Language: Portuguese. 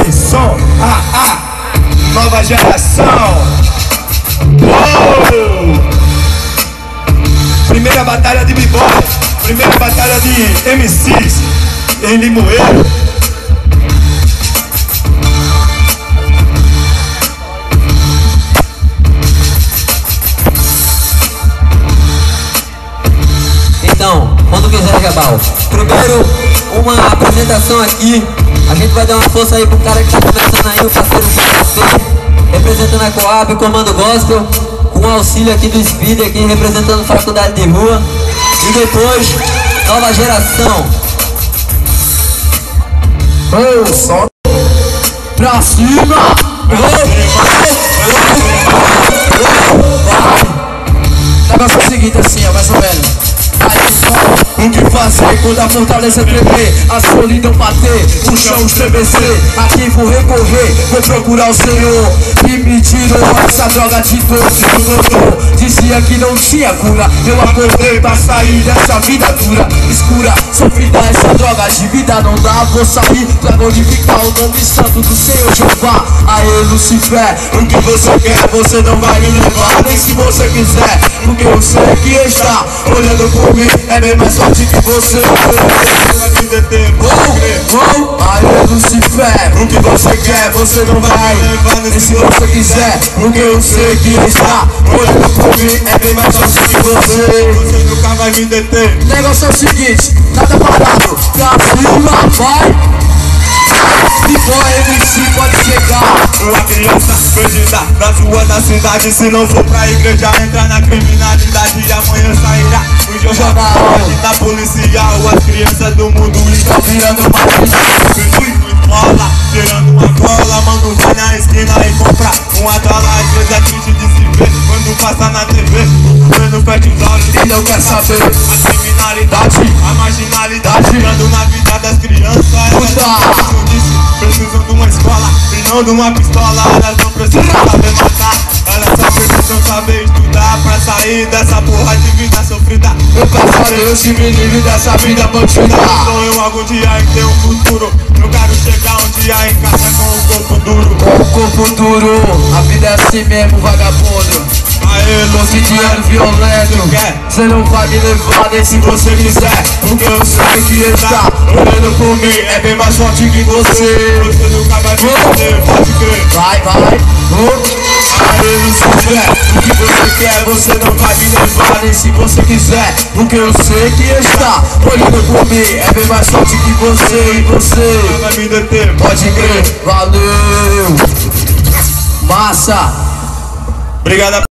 DJ Som, nova geração. Primeira batalha de b-boy, primeira batalha de MCs em Limoeiro. Então, quando quiser, Jabal. Primeiro, uma apresentação aqui. A gente vai dar uma força aí pro cara que tá começando aí, o parceiro JC, representando a Coab, Comando Gospel, com auxílio aqui do Speed, aqui representando Faculdade de Rua. E depois, nova geração. Só pra cima. O negócio é o seguinte, assim, ó, mais ou menos. O que fazer quando a fortaleza tremer, a solidão bater, o chão estremecer? Aqui vou recorrer, vou procurar o Senhor que me tirou essa droga de dor. Dizia que não tinha cura, eu acordei pra sair dessa vida dura, escura, sofrida. Essa droga de vida não dá, vou sair pra glorificar o nome santo do Senhor Jeová. Aê, Lucifer, o que você quer, você não vai me levar, nem se você quiser, porque eu sei que está olhando por mim, é bem mais forte que você. Aê, Lucifer, o que você quer, você não vai levar, nem se você quiser, porque eu sei que está olhando por mim, é bem mais forte que você. Você nunca vai me deter. O negócio é o seguinte, nada parado, pra cima, vai. Se for MC pode chegar. Uma criança perdida nas ruas da cidade, se não for pra igreja, entra na criminalidade e amanhã sairá o jornal da policial. As crianças do mundo estão virando esmola, tirando uma cola. Mano, vai na esquina e compra uma dólar. Às vezes é triste de se ver quando passa na TV, vendo fecha os olhos e não quer saber. A criminalidade, a marginalidade entrando na vida das crianças. Precisam de uma escola e não de uma pistola. Elas não precisam saber matar, elas só precisam saber estudar pra sair dessa porra de vida sofrida. Eu peço a Deus que me livre dessa vida bandida. Sonho algum dia em ter um futuro, eu quero chegar um dia em casa com o corpo duro. Com o corpo duro, a vida é assim mesmo, vagabundo. Aê, cotidiano violento, cê não vai me levar nem se você quiser, porque eu sei que está olhando por mim, é bem mais forte que você. Você nunca vai me entender, pode crer. Vai. Aê, Lucifer, o que você quer, você não vai me levar nem se você quiser, porque eu sei que está olhando por mim, é bem mais forte que você. E você nunca vai me deter, pode crer. Valeu, massa. Obrigado.